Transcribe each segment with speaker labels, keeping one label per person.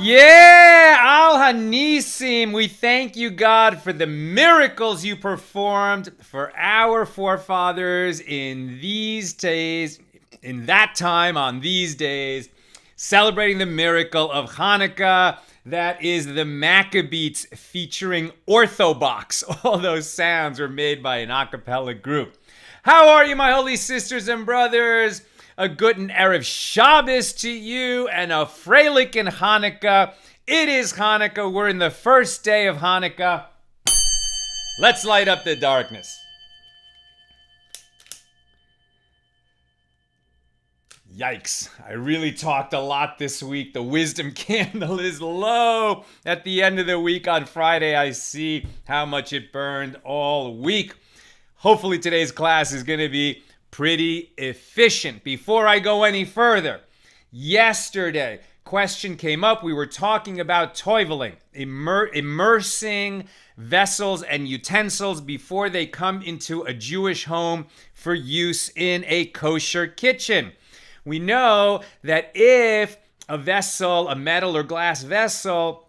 Speaker 1: Yeah, Al Hanisim, we thank you, God, for the miracles you performed for our forefathers in these days, in that time, on these days, celebrating the miracle of Hanukkah. That is the Maccabees featuring Orthobox. All those sounds were made by an a cappella group. How are you, my holy sisters and brothers? A good and Erev Shabbos to you and a Freilich in Hanukkah. It is Hanukkah. We're in the first day of Hanukkah. Let's light up the darkness. Yikes. I really talked a lot this week. The wisdom candle is low. At the end of the week on Friday, I see how much it burned all week. Hopefully today's class is going to be pretty efficient. Before I go any further, yesterday, question came up. We were talking about toiveling, immersing vessels and utensils before they come into a Jewish home for use in a kosher kitchen. We know that if a vessel, a metal or glass vessel,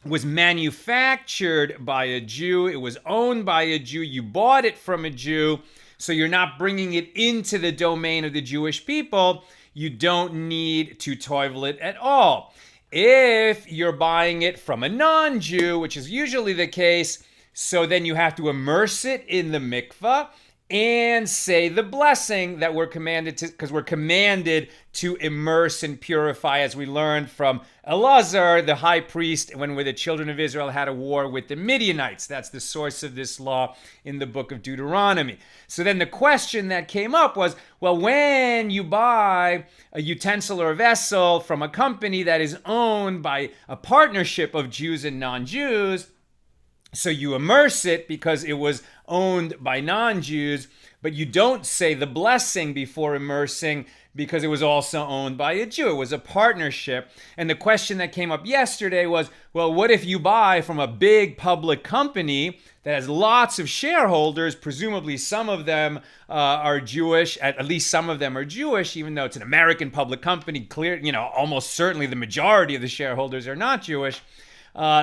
Speaker 1: was manufactured by a Jew, it was owned by a Jew, you bought it from a Jew, so you're not bringing it into the domain of the Jewish people, you don't need to toivel it at all. If you're buying it from a non-Jew, which is usually the case, so then you have to immerse it in the mikvah and say the blessing that we're commanded to, because we're commanded to immerse and purify, as we learned from Elazar, the high priest, when the children of Israel had a war with the Midianites. That's the source of this law in the book of Deuteronomy. So then the question that came up was, well, when you buy a utensil or a vessel from a company that is owned by a partnership of Jews and non-Jews, so you immerse it because it was owned by non-Jews, but you don't say the blessing before immersing because it was also owned by a Jew. It was a partnership. And the question that came up yesterday was, well, what if you buy from a big public company that has lots of shareholders? Presumably some of them are Jewish, at least some of them are Jewish, even though it's an American public company. Clear, almost certainly the majority of the shareholders are not Jewish.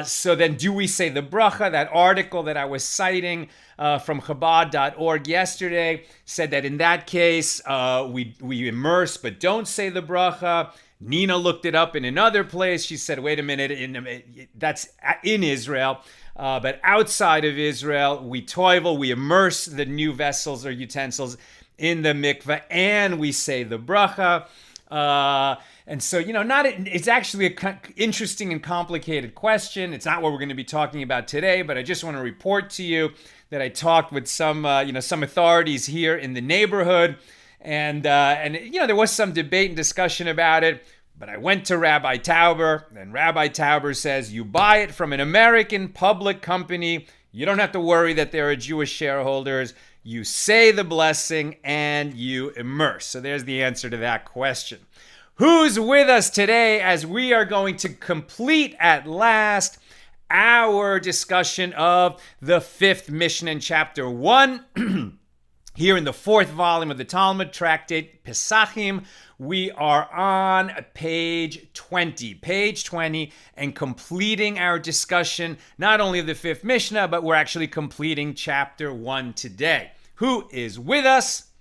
Speaker 1: So then do we say the bracha? That article that I was citing from Chabad.org yesterday said that in that case, we immerse but don't say the bracha. Nina looked it up in another place. She said, wait a minute, that's in Israel. But outside of Israel, we toivel, we immerse the new vessels or utensils in the mikveh, and we say the bracha. And so, it's actually an interesting and complicated question. It's not what we're going to be talking about today, but I just want to report to you that I talked with some authorities here in the neighborhood, and there was some debate and discussion about it. But I went to Rabbi Tauber, and Rabbi Tauber says, you buy it from an American public company, you don't have to worry that there are Jewish shareholders. You say the blessing and you immerse. So there's the answer to that question. Who's with us today as we are going to complete at last our discussion of the fifth Mishna in chapter 1 here in the fourth volume of the Talmud, tractate Pesachim. We are on page 20, and completing our discussion not only of the fifth Mishnah, but we're actually completing chapter 1 today. Who is with us?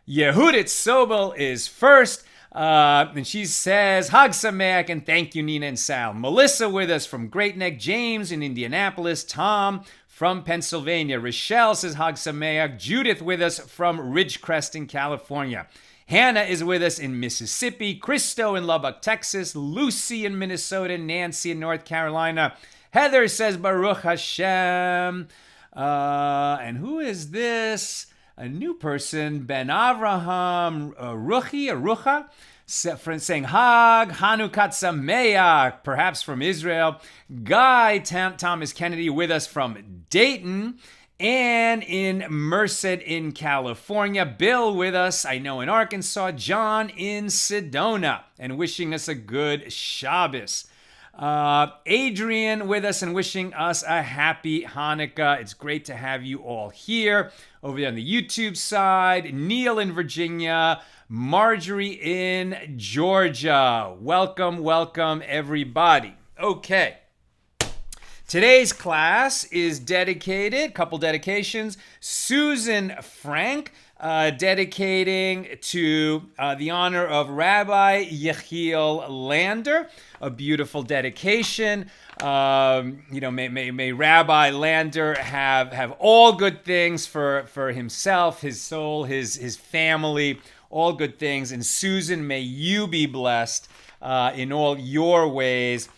Speaker 1: Yehudit Sobel is first. And she says, Hag Sameach, and thank you, Nina and Sal. Melissa with us from Great Neck, James in Indianapolis, Tom from Pennsylvania. Rochelle says, Hag Sameach. Judith with us from Ridgecrest in California. Hannah is with us in Mississippi. Christo in Lubbock, Texas. Lucy in Minnesota. Nancy in North Carolina. Heather says, Baruch Hashem. And who is this? A new person, Ben Avraham Ruchi, saying Hag Hanukkah Sameach, perhaps from Israel. Guy Thomas Kennedy with us from Dayton. And in Merced in California. Bill with us, I know, in Arkansas. John in Sedona, and wishing us a good Shabbos. Adrian with us and wishing us a happy Hanukkah. It's great to have you all here. Over there on the YouTube side, Neil in Virginia, Marjorie in Georgia. Welcome, welcome, everybody. Okay. Today's class is dedicated, couple dedications. Susan Frank, dedicating to the honor of Rabbi Yechiel Lander, a beautiful dedication. May Rabbi Lander have all good things for himself, his soul, his family, all good things. And Susan, may you be blessed in all your ways.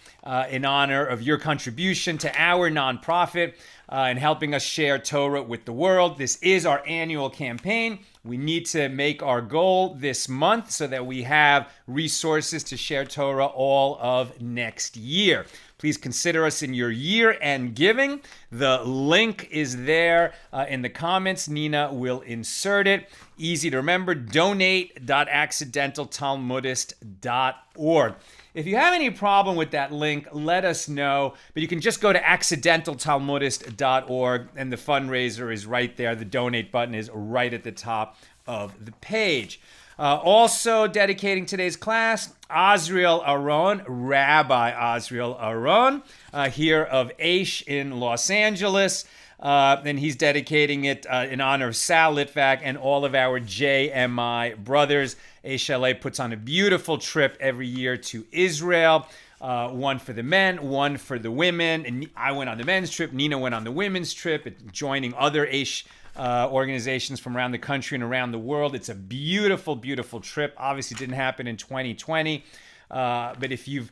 Speaker 1: In honor of your contribution to our nonprofit and helping us share Torah with the world. This is our annual campaign. We need to make our goal this month so that we have resources to share Torah all of next year. Please consider us in your year-end giving. The link is there in the comments. Nina will insert it. Easy to remember, donate.accidentaltalmudist.org. If you have any problem with that link, let us know. But you can just go to accidentaltalmudist.org, and the fundraiser is right there. The donate button is right at the top of the page. Also dedicating today's class, Azriel Aron, Rabbi Azriel Aron, here of Aish in Los Angeles. And he's dedicating it in honor of Sal Litvak and all of our JMI brothers. HLA puts on a beautiful trip every year to Israel. One for the men, one for the women. And I went on the men's trip. Nina went on the women's trip, joining other Aish organizations from around the country and around the world. It's a beautiful, beautiful trip. Obviously, it didn't happen in 2020. But if you're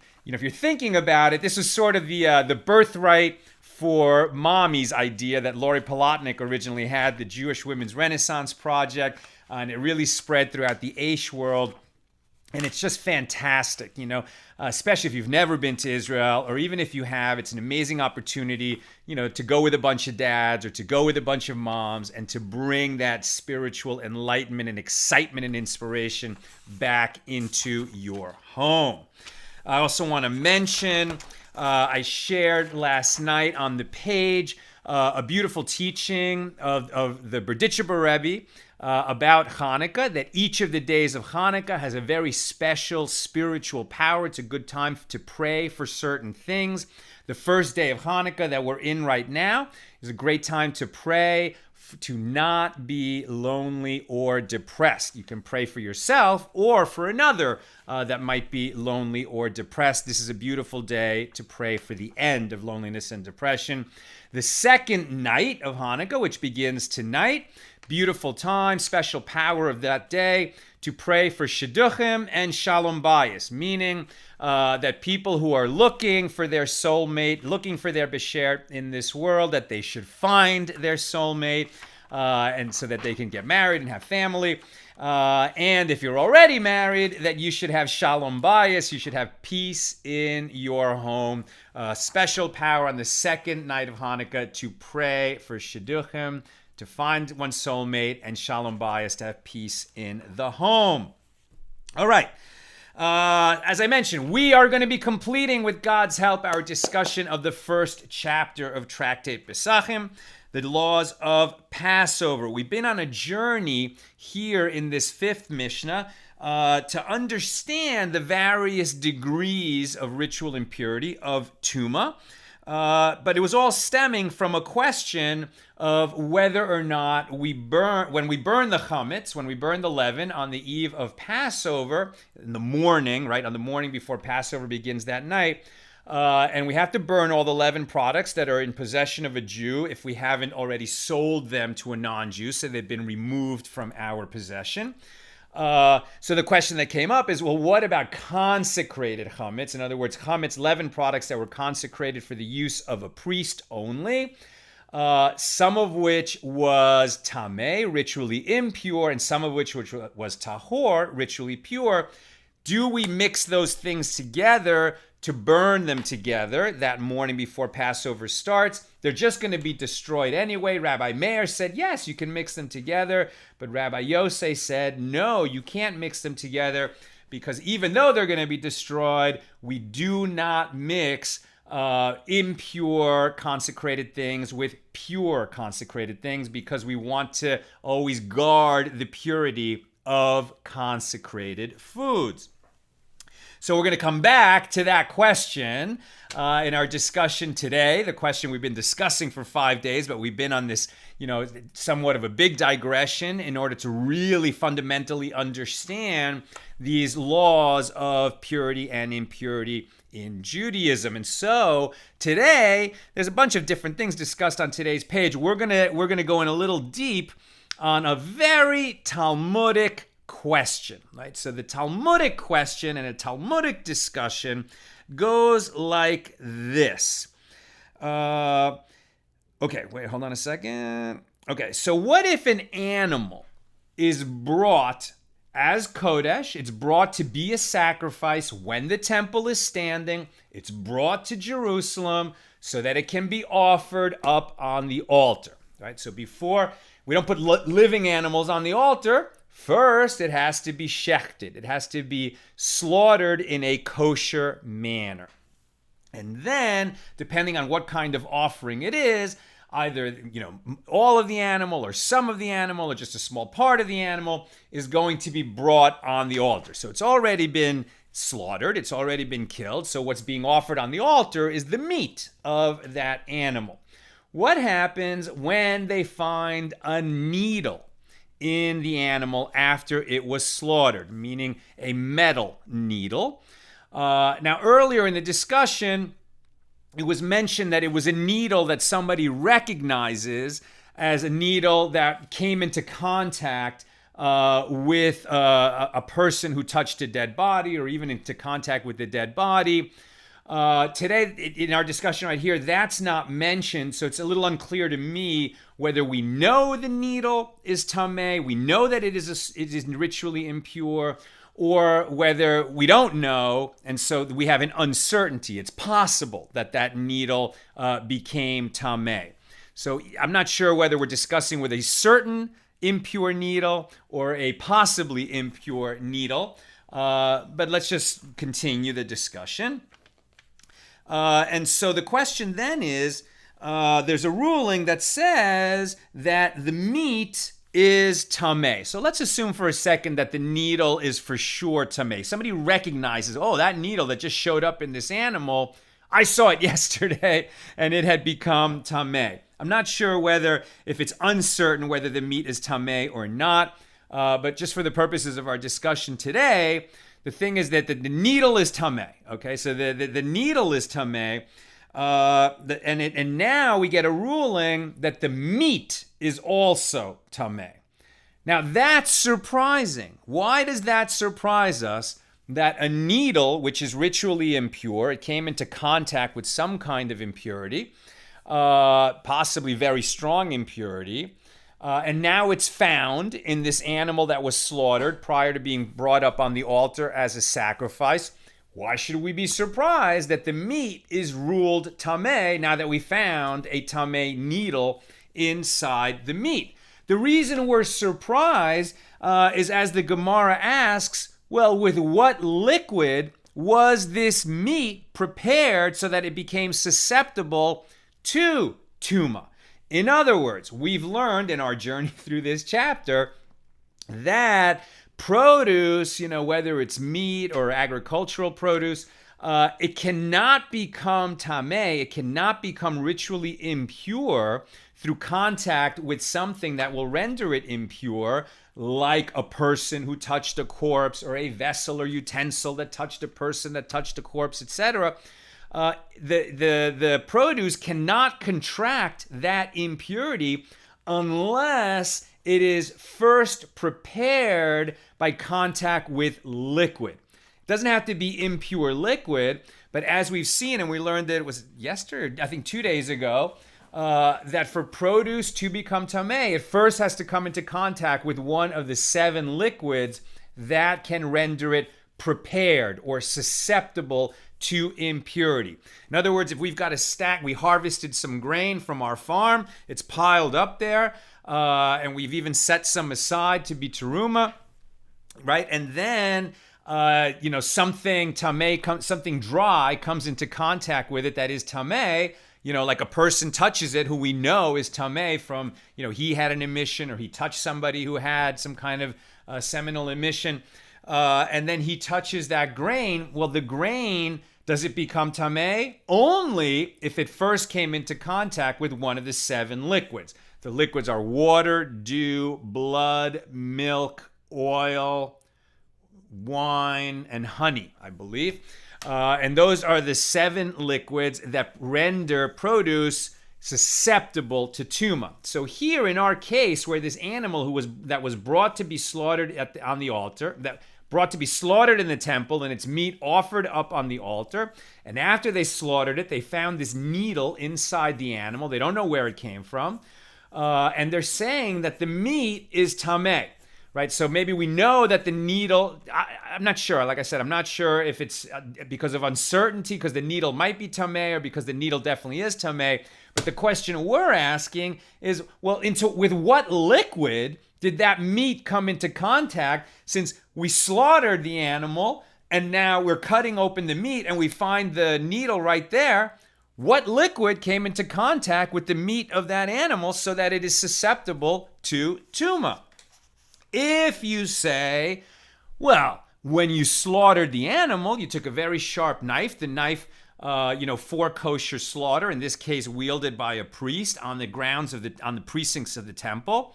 Speaker 1: thinking about it, this is sort of the birthright for Mommy's idea that Lori Palatnik originally had, the Jewish Women's Renaissance Project, and it really spread throughout the Aish world. And it's just fantastic, especially if you've never been to Israel, or even if you have. It's an amazing opportunity, to go with a bunch of dads or to go with a bunch of moms and to bring that spiritual enlightenment and excitement and inspiration back into your home. I also want to mention, I shared last night on the page a beautiful teaching of the Berditchever Rebbe about Hanukkah, that each of the days of Hanukkah has a very special spiritual power. It's a good time to pray for certain things. The first day of Hanukkah that we're in right now is a great time to pray to not be lonely or depressed. You can pray for yourself or for another that might be lonely or depressed. This is a beautiful day to pray for the end of loneliness and depression. The second night of Hanukkah, which begins tonight, beautiful time, special power of that day to pray for shidduchim and shalom bayis, meaning that people who are looking for their soulmate, looking for their beshert in this world, that they should find their soulmate, and so that they can get married and have family. And if you're already married, that you should have shalom bayis, you should have peace in your home. Special power on the second night of Hanukkah to pray for shidduchim, to find one's soulmate, and shalom bayis, to have peace in the home. All right. As I mentioned, we are going to be completing, with God's help, our discussion of the first chapter of Tractate Pesachim, the laws of Passover. We've been on a journey here in this fifth Mishnah to understand the various degrees of ritual impurity, of tumah. But it was all stemming from a question of whether or not when we burn the chametz, when we burn the leaven on the eve of Passover, in the morning, right, on the morning before Passover begins that night, and we have to burn all the leaven products that are in possession of a Jew if we haven't already sold them to a non-Jew, so they've been removed from our possession. So the question that came up is, well, what about consecrated chametz? In other words, chametz, leaven products that were consecrated for the use of a priest only, some of which was tamei, ritually impure, and some of which was tahor, ritually pure. Do we mix those things together to burn them together that morning before Passover starts? They're just going to be destroyed anyway. Rabbi Meir said, yes, you can mix them together. But Rabbi Yosei said, no, you can't mix them together because even though they're going to be destroyed, we do not mix impure consecrated things with pure consecrated things because we want to always guard the purity of consecrated foods. So we're going to come back to that question in our discussion today, the question we've been discussing for 5 days, but we've been on this, somewhat of a big digression in order to really fundamentally understand these laws of purity and impurity in Judaism. And so today, there's a bunch of different things discussed on today's page. We're gonna go in a little deep on a very Talmudic question, right? So the Talmudic question and a Talmudic discussion goes like this. Okay, wait, hold on a second. Okay, so what if an animal is brought as Kodesh? It's brought to be a sacrifice when the temple is standing. It's brought to Jerusalem so that it can be offered up on the altar, right? So before, we don't put living animals on the altar. First, it has to be shechted. It has to be slaughtered in a kosher manner. And then, depending on what kind of offering it is, either all of the animal or some of the animal or just a small part of the animal is going to be brought on the altar. So it's already been slaughtered. It's already been killed. So what's being offered on the altar is the meat of that animal. What happens when they find a needle in the animal after it was slaughtered, meaning a metal needle? Now, earlier in the discussion, it was mentioned that it was a needle that somebody recognizes as a needle that came into contact with a person who touched a dead body or even into contact with the dead body. Today, in our discussion right here, that's not mentioned, so it's a little unclear to me whether we know the needle is tamei, we know that it is ritually impure, or whether we don't know, and so we have an uncertainty. It's possible that that needle became tamei. So I'm not sure whether we're discussing with a certain impure needle or a possibly impure needle, but let's just continue the discussion. And so the question then is, there's a ruling that says that the meat is tamei. So let's assume for a second that the needle is for sure tamei. Somebody recognizes, oh, that needle that just showed up in this animal, I saw it yesterday and it had become tamei. I'm not sure whether, if it's uncertain whether the meat is tamei or not, but just for the purposes of our discussion today, the thing is that the needle is tamei. Okay, so the needle is tamei, and now we get a ruling that the meat is also tamei. Now that's surprising. Why does that surprise us? That a needle, which is ritually impure, it came into contact with some kind of impurity, possibly very strong impurity, and now it's found in this animal that was slaughtered prior to being brought up on the altar as a sacrifice. Why should we be surprised that the meat is ruled tamei now that we found a tamei needle inside the meat? The reason we're surprised is, as the Gemara asks, well, with what liquid was this meat prepared so that it became susceptible to tumah? In other words, we've learned in our journey through this chapter that produce, whether it's meat or agricultural produce, it cannot become tamei, it cannot become ritually impure through contact with something that will render it impure, like a person who touched a corpse or a vessel or utensil that touched a person that touched a corpse, etc. The produce cannot contract that impurity unless it is first prepared by contact with liquid. It doesn't have to be impure liquid, but as we've seen, and we learned that it was yesterday, I think 2 days ago, that for produce to become tamei, it first has to come into contact with one of the 7 liquids that can render it prepared or susceptible to impurity. In other words, if we've got a stack, we harvested some grain from our farm, it's piled up there, and we've even set some aside to be teruma, right? And then something tamei, something dry comes into contact with it that is tamei. Like a person touches it who we know is tamei from, he had an emission or he touched somebody who had some kind of seminal emission, and then he touches that grain. Well, the grain, does it become tamei? Only if it first came into contact with one of the 7 liquids. The liquids are water, dew, blood, milk, oil, wine, and honey, I believe. And those are the 7 liquids that render produce susceptible to tumah. So here in our case, where this animal that was brought to be slaughtered on the altar, that brought to be slaughtered in the temple, and its meat offered up on the altar, and after they slaughtered it, they found this needle inside the animal. They don't know where it came from, and they're saying that the meat is tamei. Right, so maybe we know that the needle, I'm not sure. Like I said, I'm not sure if it's because of uncertainty, because the needle might be tamei, or because the needle definitely is tamei. But the question we're asking is, well, with what liquid did that meat come into contact, since we slaughtered the animal and now we're cutting open the meat and we find the needle right there? What liquid came into contact with the meat of that animal so that it is susceptible to tumah? If you say, well, when you slaughtered the animal, you took a very sharp knife, the knife, for kosher slaughter, in this case wielded by a priest on the grounds on the precincts of the temple,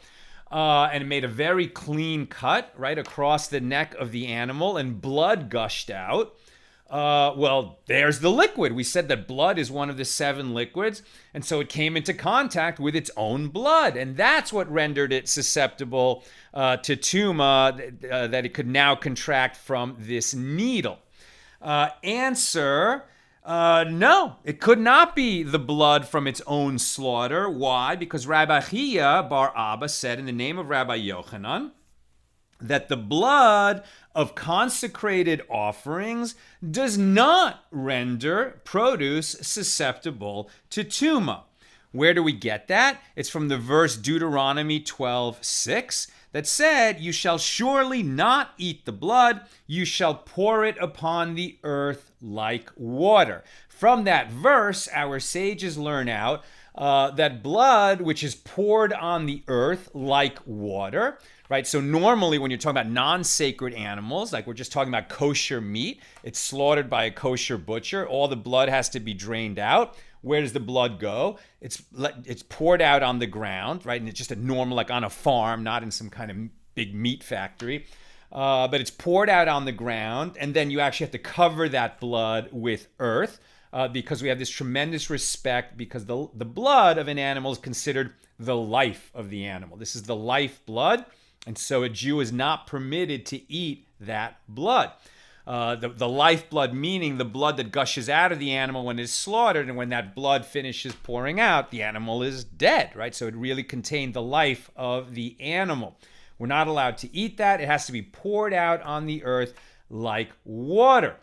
Speaker 1: and made a very clean cut right across the neck of the animal, and blood gushed out. Well, there's the liquid. We said that blood is one of the 7 liquids, and so it came into contact with its own blood, and that's what rendered it susceptible to tumah, that it could now contract from this needle. Answer, no, it could not be the blood from its own slaughter. Why? Because Rabbi Chia bar Abba said in the name of Rabbi Yochanan that the blood of consecrated offerings does not render produce susceptible to tumah. Where do we get that? It's from the verse Deuteronomy 12:6 that said, "You shall surely not eat the blood, you shall pour it upon the earth like water." From that verse, our sages learn out that blood, which is poured on the earth like water, right? So normally when you're talking about non-sacred animals, like we're just talking about kosher meat, it's slaughtered by a kosher butcher, all the blood has to be drained out. Where does the blood go? It's poured out on the ground, right? And it's just a normal, like on a farm, not in some kind of big meat factory. But it's poured out on the ground, and then you actually have to cover that blood with earth, because we have this tremendous respect, because the blood of an animal is considered the life of the animal. This is the life blood, and so a Jew is not permitted to eat that blood. The lifeblood, meaning the blood that gushes out of the animal when it's slaughtered, and when that blood finishes pouring out, the animal is dead, right? So it really contained the life of the animal. We're not allowed to eat that. It has to be poured out on the earth like water.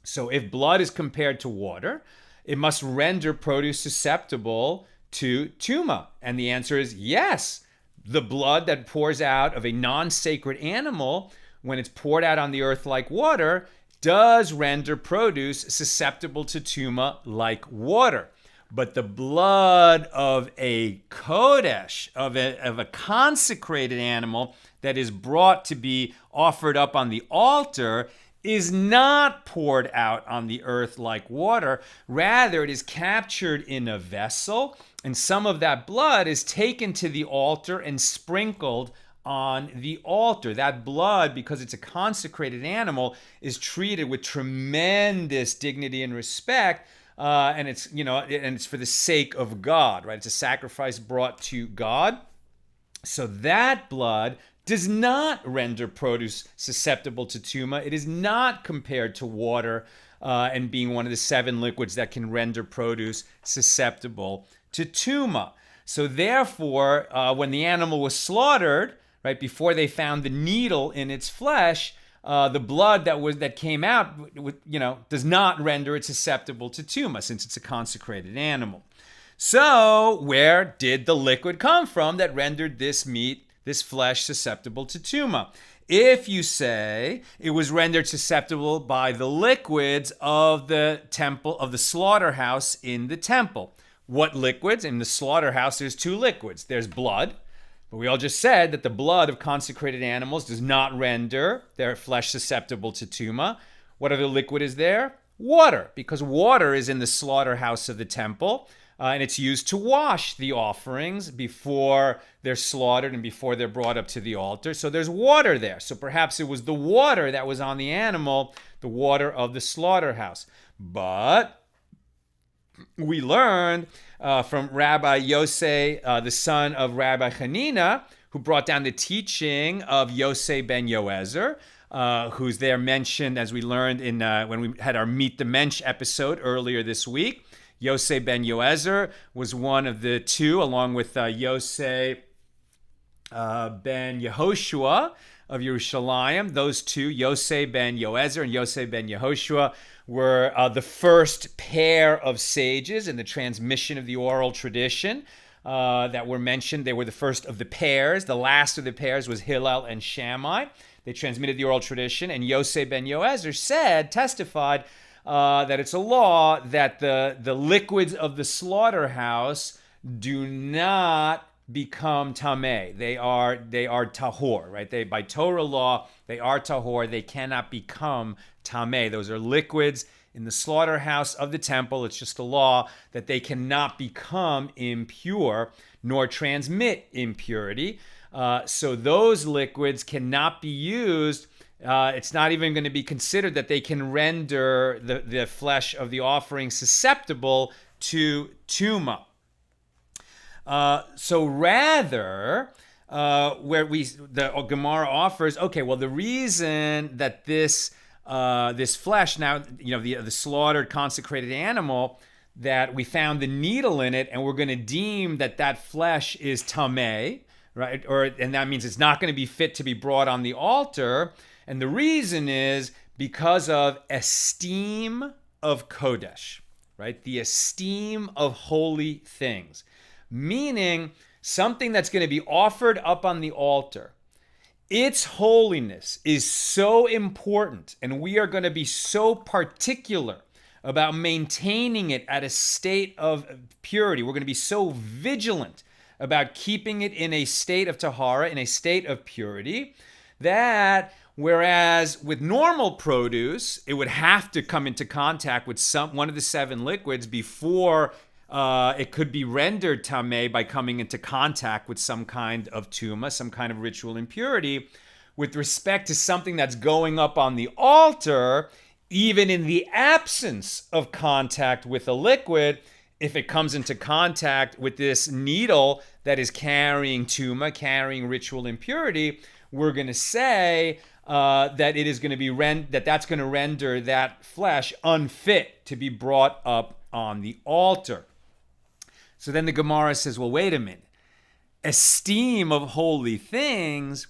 Speaker 1: So if blood is compared to water, it must render produce susceptible to tumah. And the answer is yes. The blood that pours out of a non-sacred animal, when it's poured out on the earth like water, does render produce susceptible to tumah like water. But the blood of a kodesh, of a consecrated animal that is brought to be offered up on the altar, is not poured out on the earth like water. Rather, it is captured in a vessel, and some of that blood is taken to the altar and sprinkled on the altar. That blood, because it's a consecrated animal, is treated with tremendous dignity and respect, and it's for the sake of God, right? It's a sacrifice brought to God. So that blood does not render produce susceptible to tumah. It is not compared to water, and being one of the 7 liquids that can render produce susceptible to tumah. So therefore, when the animal was slaughtered, right before they found the needle in its flesh, the blood that came out, does not render it susceptible to tumah, since it's a consecrated animal. So where did the liquid come from that rendered this meat, this flesh, susceptible to tumah? If you say it was rendered susceptible by the liquids of the temple, of the slaughterhouse in the temple. What liquids? In the slaughterhouse, there's two liquids. There's blood. But we all just said that the blood of consecrated animals does not render their flesh susceptible to tumah. What other liquid is there? Water, because water is in the slaughterhouse of the temple. And it's used to wash the offerings before they're slaughtered and before they're brought up to the altar. So there's water there. So perhaps it was the water that was on the animal, the water of the slaughterhouse. But we learned from Rabbi Yosei, the son of Rabbi Hanina, who brought down the teaching of Yosei ben Yoezer, who's there mentioned, as we learned in when we had our Meet the Mensch episode earlier this week. Yosei ben Yoezer was one of the two, along with Yosei ben Yehoshua of Yerushalayim. Those two, Yosei ben Yoezer and Yosei ben Yehoshua, were the first pair of sages in the transmission of the oral tradition that were mentioned. They were the first of the pairs. The last of the pairs was Hillel and Shammai. They transmitted the oral tradition, and Yosei ben Yoezer testified that it's a law that the liquids of the slaughterhouse do not become tamei. They are tahor, right? By Torah law, they are tahor. They cannot become tamei. Those are liquids in the slaughterhouse of the temple. It's just a law that they cannot become impure nor transmit impurity. So those liquids cannot be used. It's not even going to be considered that they can render the flesh of the offering susceptible to tumah. So rather, where the Gemara offers, okay, well, the reason that this flesh, now, the slaughtered consecrated animal, that we found the needle in it, and we're going to deem that flesh is tamei, right? And that means it's not going to be fit to be brought on the altar. And the reason is because of esteem of Kodesh, right? The esteem of holy things. Meaning something that's going to be offered up on the altar. Its holiness is so important, and we are going to be so particular about maintaining it at a state of purity. We're going to be so vigilant about keeping it in a state of tahara, in a state of purity, that whereas with normal produce, it would have to come into contact with one of the seven liquids before it could be rendered tamei by coming into contact with some kind of tumah, some kind of ritual impurity. With respect to something that's going up on the altar, even in the absence of contact with a liquid, if it comes into contact with this needle that is carrying tumah, carrying ritual impurity, we're going to say that it is going to be that's going to render that flesh unfit to be brought up on the altar. So then the Gemara says, well, wait a minute. Esteem of holy things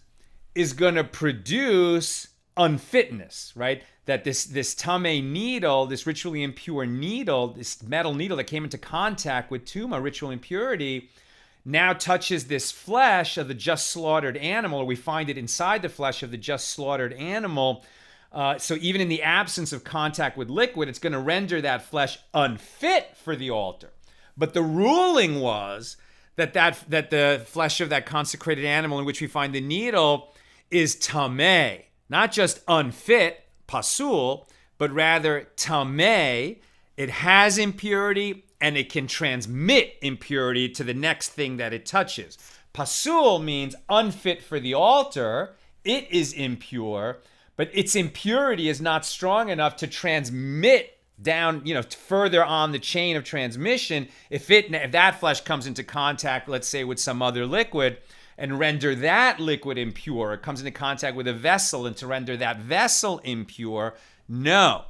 Speaker 1: is going to produce unfitness, right? That this tamei needle, this ritually impure needle, this metal needle that came into contact with tumah, ritual impurity, now touches this flesh of the just slaughtered animal, or we find it inside the flesh of the just slaughtered animal. So even in the absence of contact with liquid, it's going to render that flesh unfit for the altar. But the ruling was that the flesh of that consecrated animal in which we find the needle is tamei, not just unfit, pasul, but rather tamei. It has impurity, and it can transmit impurity to the next thing that it touches. Pasul means unfit for the altar. It is impure, but its impurity is not strong enough to transmit down, further on the chain of transmission. If that flesh comes into contact, let's say, with some other liquid, and render that liquid impure, it comes into contact with a vessel, and to render that vessel impure, no,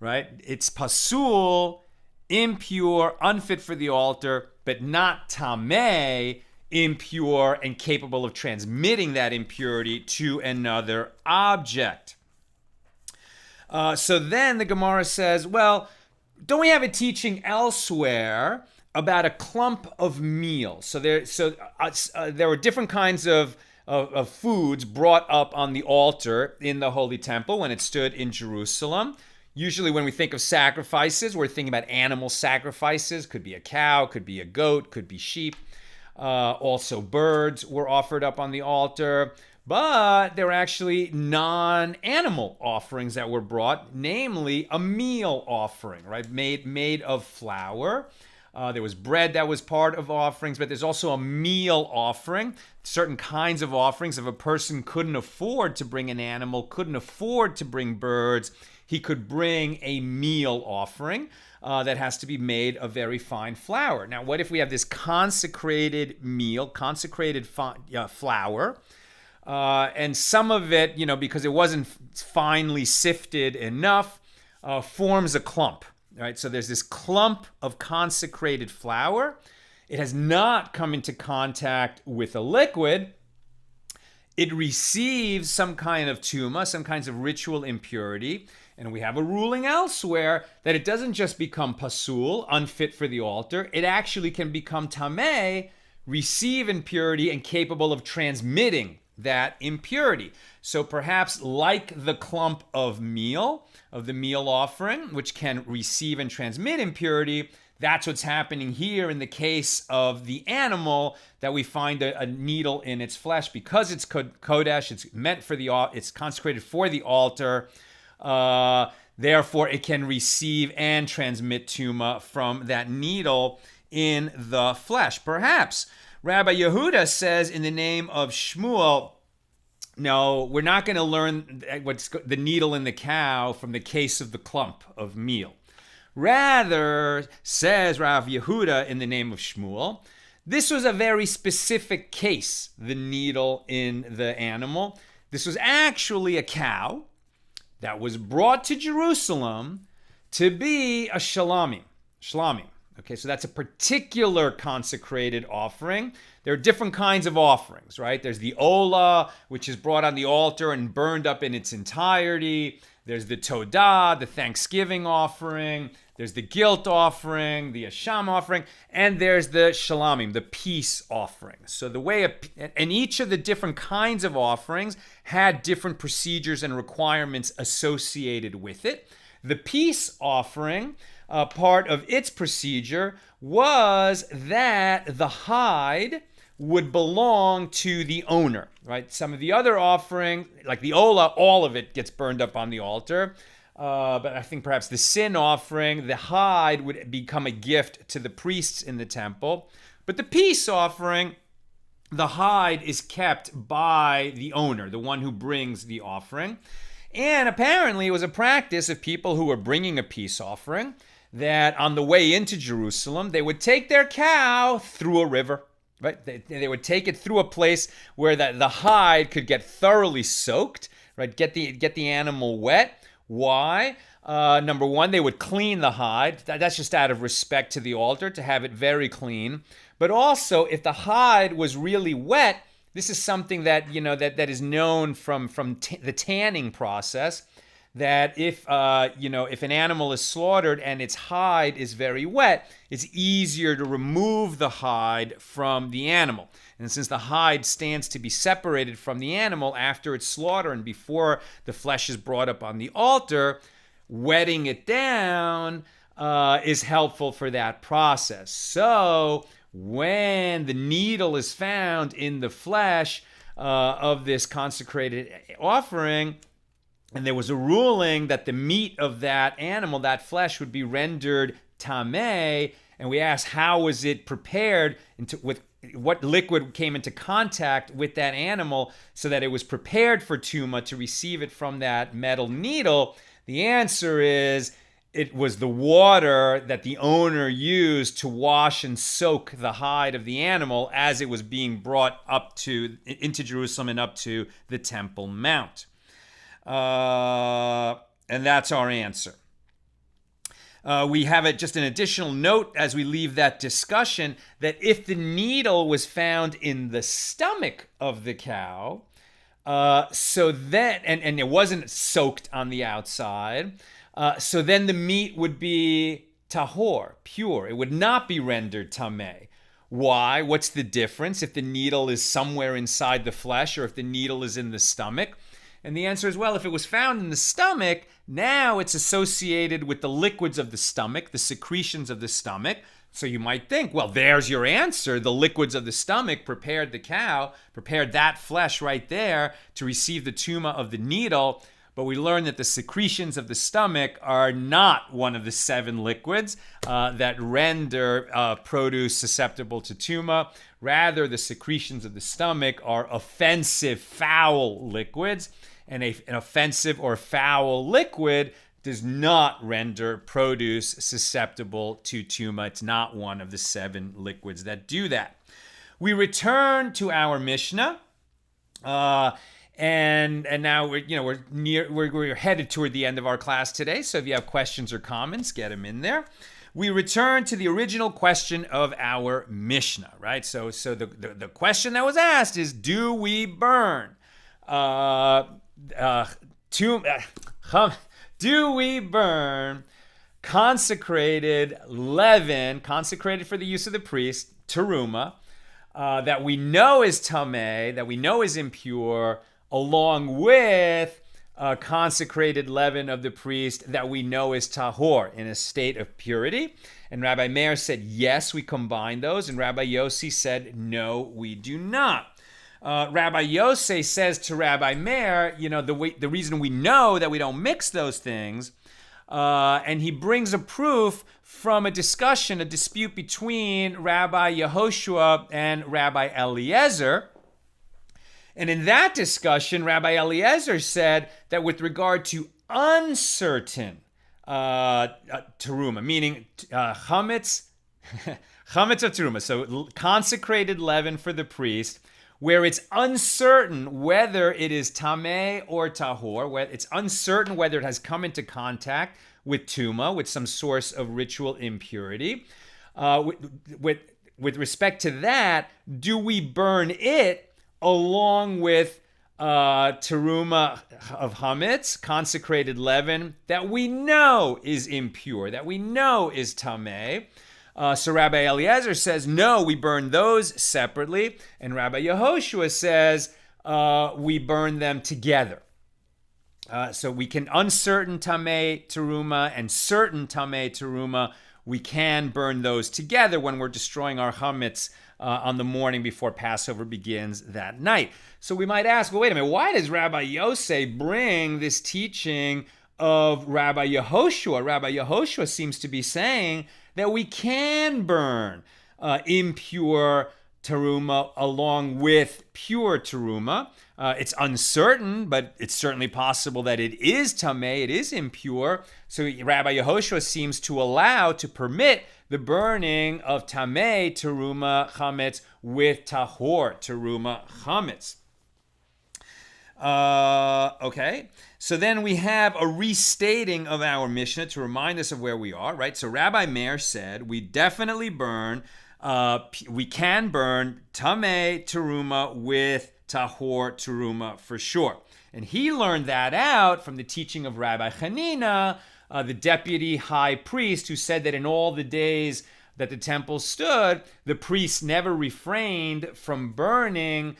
Speaker 1: right? It's pasul, impure, unfit for the altar, but not tamei, impure and capable of transmitting that impurity to another object. So then the Gemara says, well, don't we have a teaching elsewhere about a clump of meal? So there were different kinds of foods brought up on the altar in the Holy Temple when it stood in Jerusalem. Usually when we think of sacrifices, we're thinking about animal sacrifices. Could be a cow, could be a goat, could be sheep. Also birds were offered up on the altar. But there were actually non-animal offerings that were brought, namely a meal offering, right? Made of flour. There was bread that was part of offerings, but there's also a meal offering. Certain kinds of offerings, if a person couldn't afford to bring an animal, couldn't afford to bring birds, he could bring a meal offering that has to be made of very fine flour. Now, what if we have this consecrated meal, consecrated flour, and some of it, because it wasn't finely sifted enough, forms a clump, right? So there's this clump of consecrated flour. It has not come into contact with a liquid. It receives some kind of tumah, some kinds of ritual impurity. And we have a ruling elsewhere that it doesn't just become pasul, unfit for the altar. It actually can become tamei, receive impurity, and capable of transmitting that impurity. So perhaps like the clump of meal, of the meal offering, which can receive and transmit impurity, that's what's happening here in the case of the animal, that we find a needle in its flesh. Because it's kodesh, it's meant for it's consecrated for the altar. Therefore, it can receive and transmit tumah from that needle in the flesh. Perhaps Rabbi Yehuda says in the name of Shmuel, no, we're not going to learn what's the needle in the cow from the case of the clump of meal. Rather, says Rav Yehuda in the name of Shmuel, this was a very specific case, the needle in the animal. This was actually a cow that was brought to Jerusalem to be a shalami. Okay, so that's a particular consecrated offering. There are different kinds of offerings, right? There's the olah, which is brought on the altar and burned up in its entirety. There's the todah, the thanksgiving offering. There's the guilt offering, the asham offering, and there's the shalamim, the peace offering. So and each of the different kinds of offerings had different procedures and requirements associated with it. The peace offering, part of its procedure was that the hide would belong to the owner, right? Some of the other offering, like the olah, all of it gets burned up on the altar. But I think perhaps the sin offering, the hide would become a gift to the priests in the temple. But the peace offering, the hide is kept by the owner, the one who brings the offering. And apparently it was a practice of people who were bringing a peace offering that on the way into Jerusalem, they would take their cow through a river. Right? They would take it through a place where the hide could get thoroughly soaked, right? Get the animal wet. Why? Number one, they would clean the hide. That's just out of respect to the altar, to have it very clean. But also, if the hide was really wet, this is something that that is known from the tanning process. That if an animal is slaughtered and its hide is very wet, it's easier to remove the hide from the animal. And since the hide stands to be separated from the animal after it's slaughtered and before the flesh is brought up on the altar, wetting it down is helpful for that process. So when the needle is found in the flesh of this consecrated offering, and there was a ruling that the meat of that animal, that flesh, would be rendered tamei. And we asked, how was it prepared? With what liquid came into contact with that animal so that it was prepared for tumah to receive it from that metal needle? The answer is it was the water that the owner used to wash and soak the hide of the animal as it was being brought into Jerusalem and up to the Temple Mount. And that's our answer. We have just an additional note as we leave that discussion, that if the needle was found in the stomach of the cow, So then, and it wasn't soaked on the outside. So then the meat would be tahor, pure. It would not be rendered tamei. Why? What's the difference if the needle is somewhere inside the flesh or if the needle is in the stomach? And the answer is, well, if it was found in the stomach, now it's associated with the liquids of the stomach, the secretions of the stomach. So you might think, well, there's your answer. The liquids of the stomach prepared the cow, prepared that flesh right there to receive the tumah of the needle. But we learned that the secretions of the stomach are not one of the 7 liquids that render produce susceptible to tumah. Rather, the secretions of the stomach are offensive, foul liquids. And an offensive or foul liquid does not render produce susceptible to tumah. It's not one of the 7 liquids that do that. We return to our Mishnah. And now we're headed toward the end of our class today. So if you have questions or comments, get them in there. We return to the original question of our Mishnah, right? So the question that was asked is, do we burn do we burn consecrated leaven, consecrated for the use of the priest, teruma, that we know is tamei, that we know is impure, along with consecrated leaven of the priest that we know is tahor, in a state of purity? And Rabbi Meir said, yes, we combine those. And Rabbi Yossi said, no, we do not. Rabbi Yossi says to Rabbi Meir, the reason we know that we don't mix those things, and he brings a proof from a dispute between Rabbi Yehoshua and Rabbi Eliezer. And in that discussion, Rabbi Eliezer said that with regard to uncertain teruma, meaning chametz, chametz of teruma, so consecrated leaven for the priest, where it's uncertain whether it is tamei or tahor, where it's uncertain whether it has come into contact with tumah, with some source of ritual impurity. With respect to that, do we burn it along with teruma of chametz, consecrated leaven, that we know is impure, that we know is tamei? So Rabbi Eliezer says, no, we burn those separately. And Rabbi Yehoshua says, we burn them together. So we can uncertain tamei teruma and certain tamei teruma, we can burn those together when we're destroying our chametz on the morning before Passover begins that night. So we might ask, well, wait a minute, why does Rabbi Yossi bring this teaching of Rabbi Yehoshua? Rabbi Yehoshua seems to be saying that we can burn impure teruma along with pure teruma. It's uncertain, but it's certainly possible that it is tamei, it is impure. So Rabbi Yehoshua seems to permit the burning of tamei teruma chametz with tahor teruma chametz. Okay, so then we have a restating of our Mishnah to remind us of where we are, right? So Rabbi Meir said we definitely burn, we can burn tamei teruma with tahor teruma for sure. And he learned that out from the teaching of Rabbi Hanina, the deputy high priest, who said that in all the days that the temple stood, the priests never refrained from burning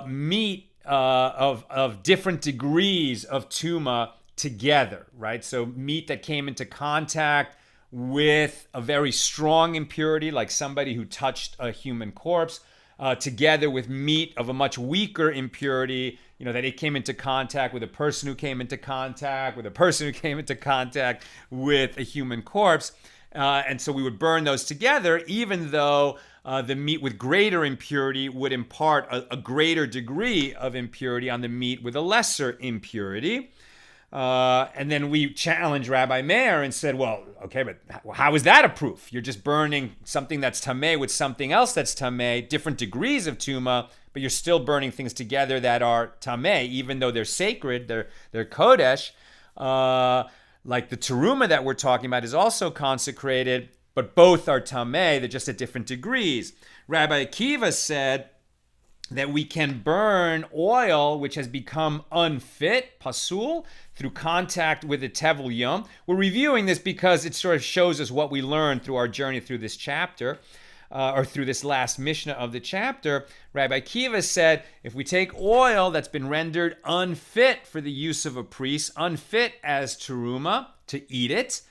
Speaker 1: meat of different degrees of tumah together, right? So meat that came into contact with a very strong impurity, like somebody who touched a human corpse, together with meat of a much weaker impurity, that it came into contact with a person who came into contact with a person who came into contact with a human corpse. And so we would burn those together, even though the meat with greater impurity would impart a greater degree of impurity on the meat with a lesser impurity. And then we challenged Rabbi Meir and said, well, okay, but how is that a proof? You're just burning something that's tamei with something else that's tamei, different degrees of tumah, but you're still burning things together that are tamei, even though they're sacred, they're kodesh. Like the teruma that we're talking about is also consecrated, but both are tamei, they're just at different degrees. Rabbi Akiva said, that we can burn oil which has become unfit, pasul, through contact with the tevel yom. We're reviewing this because it sort of shows us what we learned through our journey through this chapter, or through this last Mishna of the chapter. Rabbi Kiva said, if we take oil that's been rendered unfit for the use of a priest, unfit as teruma, to eat it,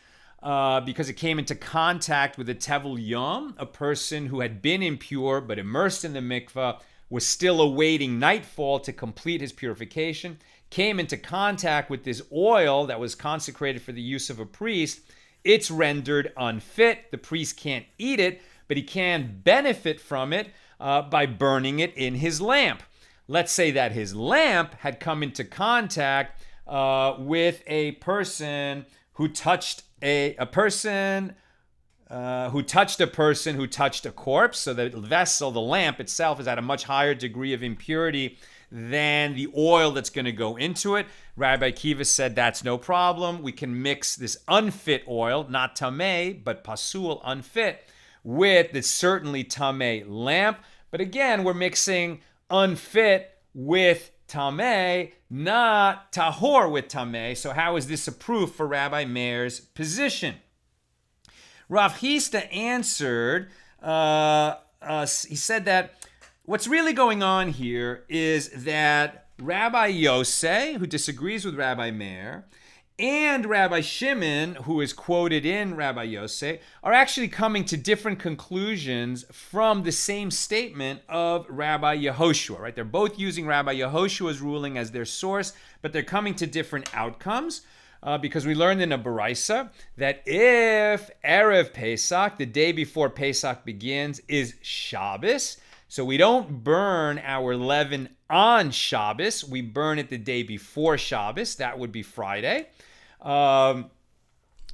Speaker 1: because it came into contact with the tevel yom, a person who had been impure but immersed in the mikvah, was still awaiting nightfall to complete his purification, came into contact with this oil that was consecrated for the use of a priest, it's rendered unfit. The priest can't eat it, but he can benefit from it by burning it in his lamp. Let's say that his lamp had come into contact with a person who touched a person who touched a corpse. So the vessel, the lamp itself, is at a much higher degree of impurity than the oil that's going to go into it. Rabbi Kiva said that's no problem. We can mix this unfit oil, not tamei, but pasul, unfit, with the certainly tamei lamp. But again, we're mixing unfit with tamei, not tahor with tamei. So how is this a proof for Rabbi Meir's position? Rav Chisda answered, he said that what's really going on here is that Rabbi Yosei, who disagrees with Rabbi Meir, and Rabbi Shimon, who is quoted in Rabbi Yosei, are actually coming to different conclusions from the same statement of Rabbi Yehoshua, right? They're both using Rabbi Yehoshua's ruling as their source, but they're coming to different outcomes. Because we learned in a Baraisa that if Erev Pesach, the day before Pesach begins, is Shabbos, so we don't burn our leaven on Shabbos, we burn it the day before Shabbos, that would be Friday. So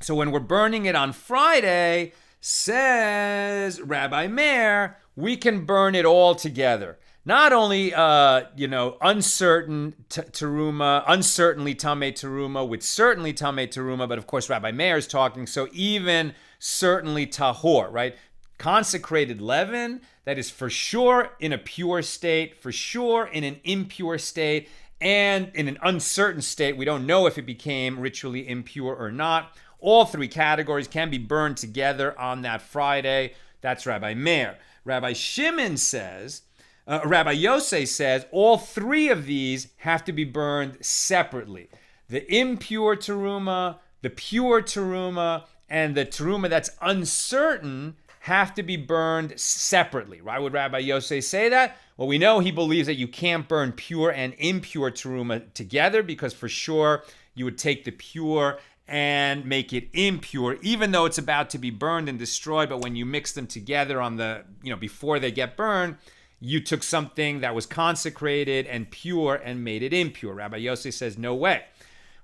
Speaker 1: when we're burning it on Friday, says Rabbi Meir, we can burn it all together. Not only, uncertain teruma, uncertainly tamei teruma, with certainly tamei teruma, but of course Rabbi Meir is talking, so even certainly tahor, right? Consecrated leaven that is for sure in a pure state, for sure in an impure state, and in an uncertain state. We don't know if it became ritually impure or not. All three categories can be burned together on that Friday. That's Rabbi Meir. Rabbi Shimon says, Rabbi Yosei says all three of these have to be burned separately. The impure teruma, the pure teruma, and the teruma that's uncertain have to be burned separately. Why would Rabbi Yosei say that? Well, we know he believes that you can't burn pure and impure teruma together, because for sure you would take the pure and make it impure, even though it's about to be burned and destroyed. But when you mix them together on the, before they get burned, you took something that was consecrated and pure and made it impure. Rabbi Yosei says, no way.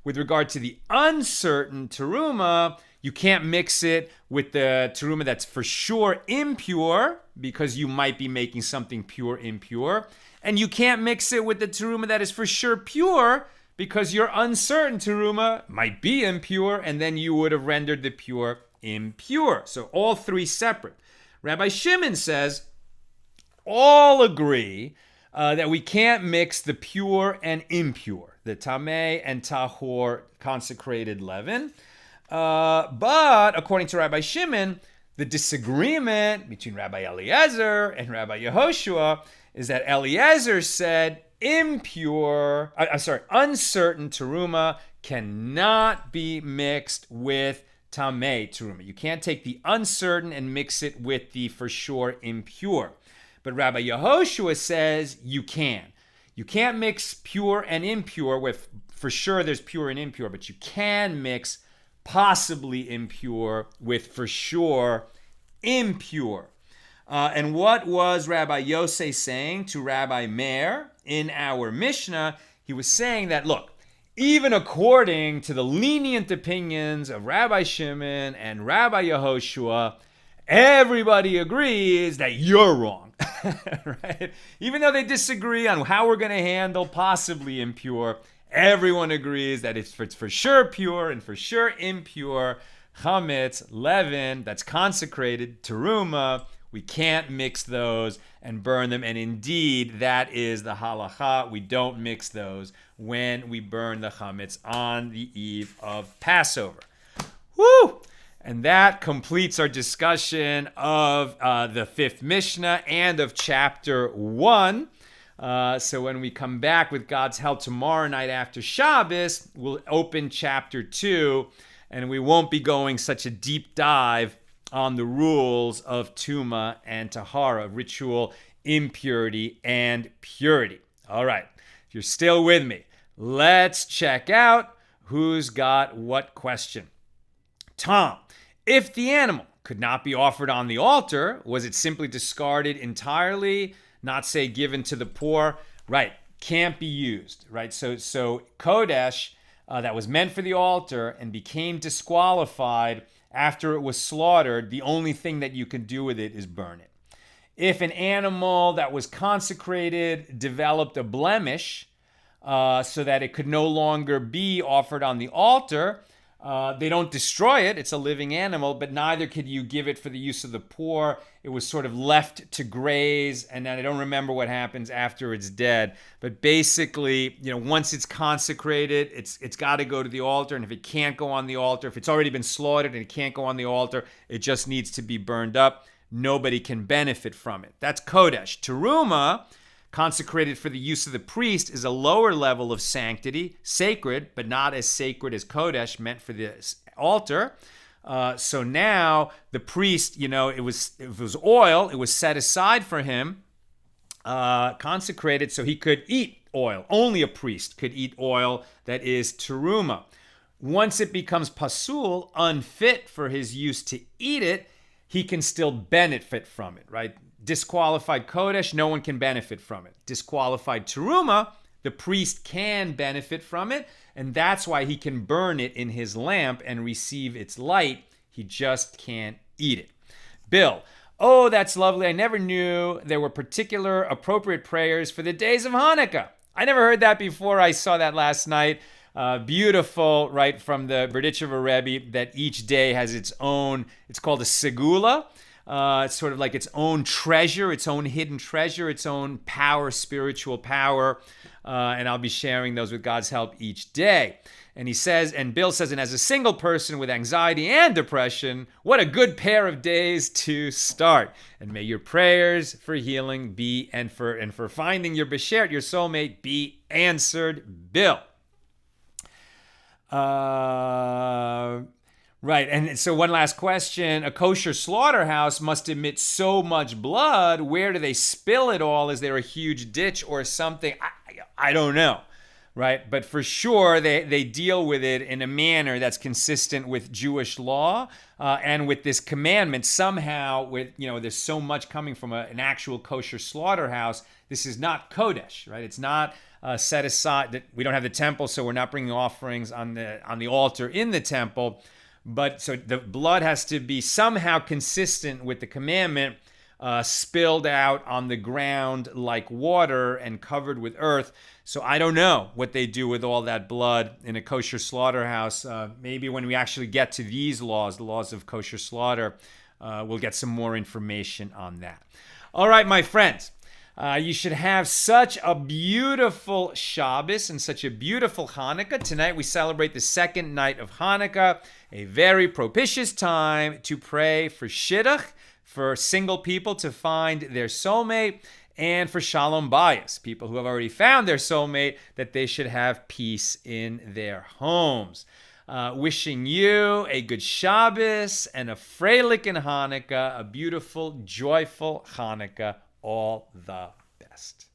Speaker 1: With regard to the uncertain teruma, you can't mix it with the teruma that's for sure impure, because you might be making something pure impure. And you can't mix it with the teruma that is for sure pure, because your uncertain teruma might be impure, and then you would have rendered the pure impure. So all three separate. Rabbi Shimon says, all agree that we can't mix the pure and impure, the tamei and tahor consecrated leaven. But according to Rabbi Shimon, the disagreement between Rabbi Eliezer and Rabbi Yehoshua is that Eliezer said uncertain teruma cannot be mixed with tamei teruma. You can't take the uncertain and mix it with the for sure impure. But Rabbi Yehoshua says you can. You can't mix pure and impure with, for sure there's pure and impure, but you can mix possibly impure with for sure impure. And what was Rabbi Yosei saying to Rabbi Meir in our Mishnah? He was saying that, look, even according to the lenient opinions of Rabbi Shimon and Rabbi Yehoshua, everybody agrees that you're wrong. Right? Even though they disagree on how we're going to handle possibly impure, everyone agrees that it's for sure pure and for sure impure chametz, leaven, that's consecrated, teruma, We can't mix those and burn them. And indeed, that is the halacha. We don't mix those when we burn the chametz on the eve of Passover. Woo! And that completes our discussion of the fifth Mishnah and of chapter 1. So when we come back with God's help tomorrow night after Shabbos, we'll open chapter 2, and we won't be going such a deep dive on the rules of tumah and tahara, ritual impurity and purity. All right, if you're still with me, let's check out who's got what question. Tom, if the animal could not be offered on the altar, was it simply discarded entirely, not say given to the poor? Right, can't be used, right? So kodesh that was meant for the altar and became disqualified after it was slaughtered, the only thing that you can do with it is burn it. If an animal that was consecrated developed a blemish so that it could no longer be offered on the altar, they don't destroy it. It's a living animal, but neither could you give it for the use of the poor. It was sort of left to graze, and then I don't remember what happens after it's dead. But basically, once it's consecrated, it's got to go to the altar, and if it can't go on the altar, if it's already been slaughtered and it can't go on the altar, it just needs to be burned up. Nobody can benefit from it. That's kodesh. Teruma, consecrated for the use of the priest, is a lower level of sanctity, sacred, but not as sacred as kodesh, meant for the altar. So now the priest, if it was oil, it was set aside for him, consecrated so he could eat oil. Only a priest could eat oil that is teruma. Once it becomes pasul, unfit for his use to eat it, he can still benefit from it, right? Disqualified kodesh, no one can benefit from it. Disqualified teruma, the priest can benefit from it, and that's why he can burn it in his lamp and receive its light. He just can't eat it. Bill, oh, that's lovely. I never knew there were particular appropriate prayers for the days of Hanukkah. I never heard that before. I saw that last night. Beautiful, right, from the Berditchever Rebbe, that each day has its own, it's called a segula. It's sort of like its own treasure, its own hidden treasure, its own power, spiritual power. And I'll be sharing those with God's help each day. And he says, and Bill says, and as a single person with anxiety and depression, what a good pair of days to start. And may your prayers for healing be, and for finding your beshert, your soulmate, be answered, Bill. Right, and so one last question. A kosher slaughterhouse must emit so much blood. Where do they spill it all? Is there a huge ditch or something? I don't know, right? But for sure, they deal with it in a manner that's consistent with Jewish law and with this commandment. Somehow, there's so much coming from an actual kosher slaughterhouse. This is not kodesh, right? It's not set aside. That we don't have the temple, so we're not bringing offerings on the altar in the temple. But so the blood has to be somehow consistent with the commandment, spilled out on the ground like water and covered with earth. So I don't know what they do with all that blood in a kosher slaughterhouse. Maybe when we actually get to these laws, the laws of kosher slaughter, we'll get some more information on that. All right, my friends. You should have such a beautiful Shabbos and such a beautiful Hanukkah. Tonight we celebrate the second night of Hanukkah, a very propitious time to pray for shidduch, for single people to find their soulmate, and for shalom bayis, people who have already found their soulmate, that they should have peace in their homes. Wishing you a good Shabbos and a freilichen Hanukkah, a beautiful, joyful Hanukkah. All the best.